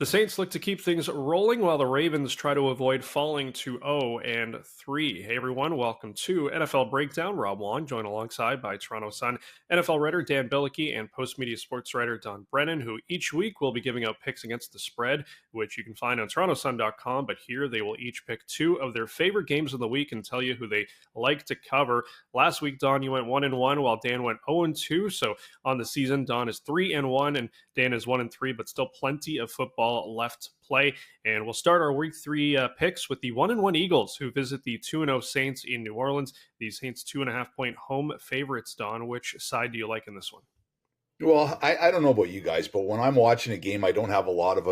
The Saints look to keep things rolling while the Ravens try to avoid falling to 0-3. Hey everyone, welcome to NFL Breakdown. Rob Wong, joined alongside by Toronto Sun NFL writer Dan Bilicki and Postmedia sports writer Don Brennan, who each week will be giving out picks against the spread, which you can find on TorontoSun.com. But here they will each pick two of their favorite games of the week and tell you who they like to cover. Last week, Don, you went 1-1 while Dan went 0-2. So on the season, Don is 3-1 and Dan is 1-3, but still plenty of football left to play. And we'll start our week three picks with the 1-1 Eagles, who visit the 2-0 Saints in New Orleans. These Saints 2.5-point home favorites. Don, which side do you like in this one? Well, I don't know about you guys, but when I'm watching a game I don't have a lot of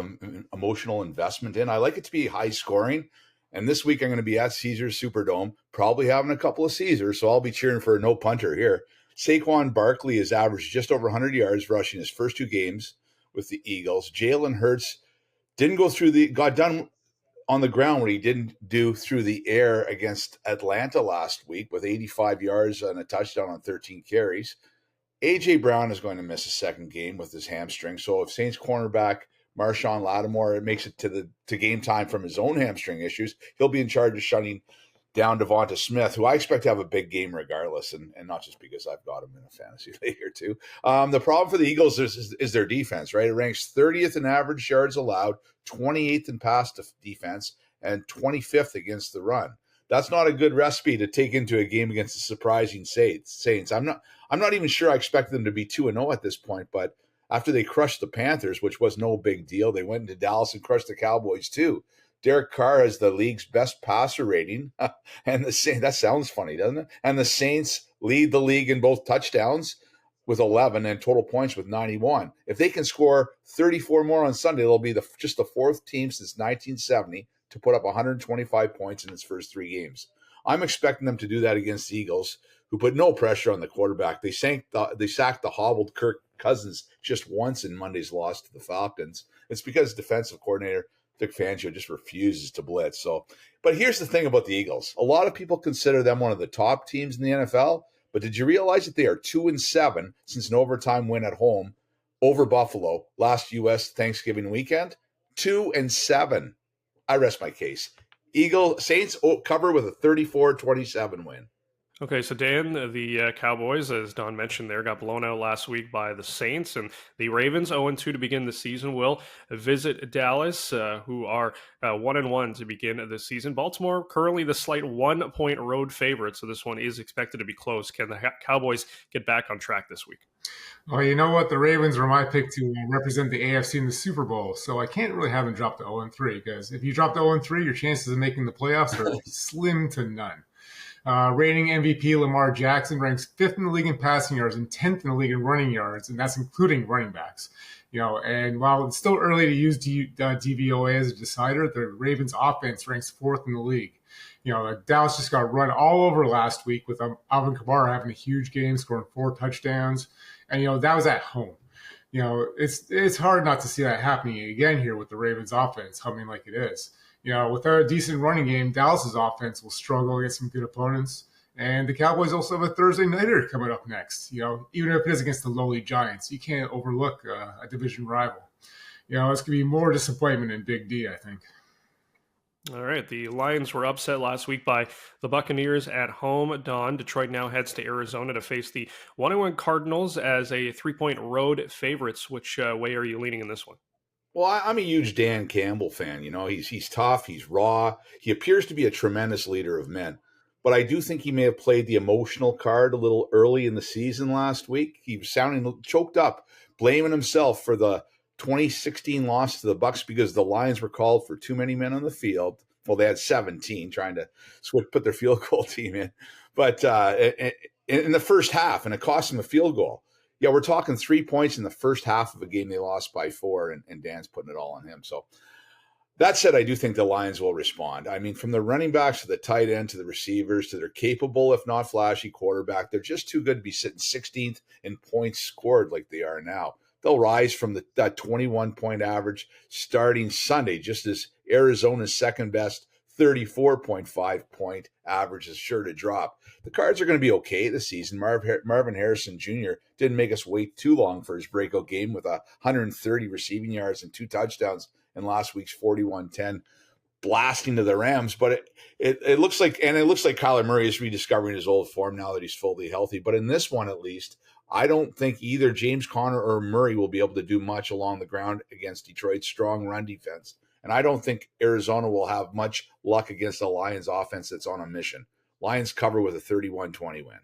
emotional investment in, I like it to be high scoring. And this week I'm going to be at Caesars Superdome, probably having a couple of Caesars, so I'll be cheering for a no punter here. Saquon Barkley has averaged just over 100 yards rushing his first two games with the Eagles. Jalen Hurts got done on the ground what he didn't do through the air against Atlanta last week with 85 yards and a touchdown on 13 carries. A.J. Brown is going to miss a second game with his hamstring. So if Saints cornerback Marshawn Lattimore makes it to game time from his own hamstring issues, he'll be in charge of shutting down Devonta Smith, who I expect to have a big game regardless, and not just because I've got him in a fantasy league here too. The problem for the Eagles is their defense, right? It ranks 30th in average yards allowed, 28th in pass defense, and 25th against the run. That's not a good recipe to take into a game against the surprising Saints. I'm not even sure I expect them to be 2-0 at this point, but after they crushed the Panthers, which was no big deal, they went into Dallas and crushed the Cowboys too. Derek Carr has the league's best passer rating, and that sounds funny, doesn't it? And the Saints lead the league in both touchdowns with 11 and total points with 91. If they can score 34 more on Sunday, they'll be just the fourth team since 1970 to put up 125 points in its first three games. I'm expecting them to do that against the Eagles, who put no pressure on the quarterback. They sacked the hobbled Kirk Cousins just once in Monday's loss to the Falcons. It's because defensive coordinator Vic Fangio just refuses to blitz. But here's the thing about the Eagles. A lot of people consider them one of the top teams in the NFL, but did you realize that they are 2-7 since an overtime win at home over Buffalo last U.S. Thanksgiving weekend? 2-7. I rest my case. Saints cover with a 34-27 win. Okay, so Dan, the Cowboys, as Don mentioned there, got blown out last week by the Saints, and the Ravens, 0-2 to begin the season, will visit Dallas, who are 1-1 to begin the season. Baltimore, currently the slight 1-point road favorite, so this one is expected to be close. Can the Cowboys get back on track this week? Well, you know what? The Ravens were my pick to represent the AFC in the Super Bowl, so I can't really have them drop to 0-3, because if you drop to 0-3, your chances of making the playoffs are slim to none. Reigning MVP Lamar Jackson ranks 5th in the league in passing yards and 10th in the league in running yards, and that's including running backs. And while it's still early to use DVOA as a decider, the Ravens' offense ranks 4th in the league. Dallas just got run all over last week with Alvin Kamara having a huge game, scoring 4 touchdowns, and that was at home. It's hard not to see that happening again here with the Ravens' offense humming like it is. Without a decent running game, Dallas's offense will struggle against some good opponents. And the Cowboys also have a Thursday nighter coming up next. Even if it is against the lowly Giants, you can't overlook a division rival. It's going to be more disappointment in Big D, I think. All right, the Lions were upset last week by the Buccaneers at home. Don, Detroit now heads to Arizona to face the 1-1 Cardinals as a 3-point road favorites. Which way are you leaning in this one? Well, I'm a huge Dan Campbell fan. He's tough, he's raw. He appears to be a tremendous leader of men. But I do think he may have played the emotional card a little early in the season last week. He was sounding choked up, blaming himself for the 2016 loss to the Bucs because the Lions were called for too many men on the field. Well, they had 17 trying to put their field goal team in. But in the first half, and it cost him a field goal. Yeah, we're talking 3 points in the first half of a game they lost by 4, and Dan's putting it all on him. So that said, I do think the Lions will respond. I mean, from the running backs to the tight end to the receivers to their capable, if not flashy, quarterback, they're just too good to be sitting 16th in points scored like they are now. They'll rise from that 21-point average starting Sunday, just as Arizona's second best 34.5-point average is sure to drop. The Cards are going to be okay this season. Marvin Harrison Jr. didn't make us wait too long for his breakout game with 130 receiving yards and 2 touchdowns in last week's 41-10 blasting to the Rams. But it looks like Kyler Murray is rediscovering his old form now that he's fully healthy. But in this one, at least, I don't think either James Conner or Murray will be able to do much along the ground against Detroit's strong run defense. And I don't think Arizona will have much luck against the Lions offense that's on a mission. Lions cover with a 31-20 win.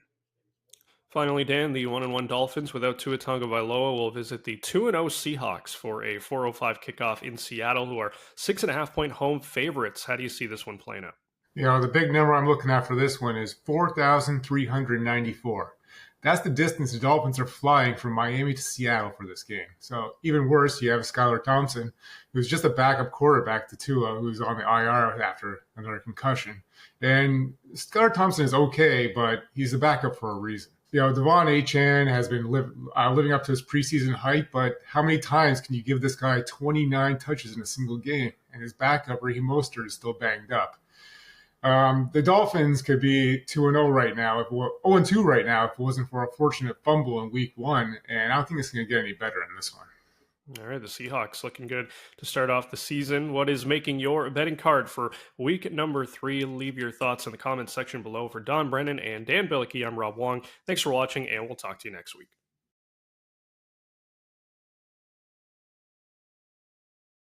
Finally, Dan, the 1-1 Dolphins without Tua Tagovailoa will visit the 2-0 Seahawks for a 4:05 kickoff in Seattle, who are 6.5-point home favorites. How do you see this one playing out? The big number I'm looking at for this one is 4,394. That's the distance the Dolphins are flying from Miami to Seattle for this game. So even worse, you have Skylar Thompson, who's just a backup quarterback to Tua, who's on the IR after another concussion. And Skylar Thompson is okay, but he's a backup for a reason. Devon Achane has been living up to his preseason hype, but how many times can you give this guy 29 touches in a single game? And his backup, Raheem Mostert, is still banged up. The Dolphins could be 2-0 right now, 0-2 right now, if it wasn't for a fortunate fumble in week 1. And I don't think it's going to get any better in this one. All right, the Seahawks looking good to start off the season. What is making your betting card for week number 3? Leave your thoughts in the comments section below. For Don Brennan and Dan Bilicki, I'm Rob Wong. Thanks for watching, and we'll talk to you next week.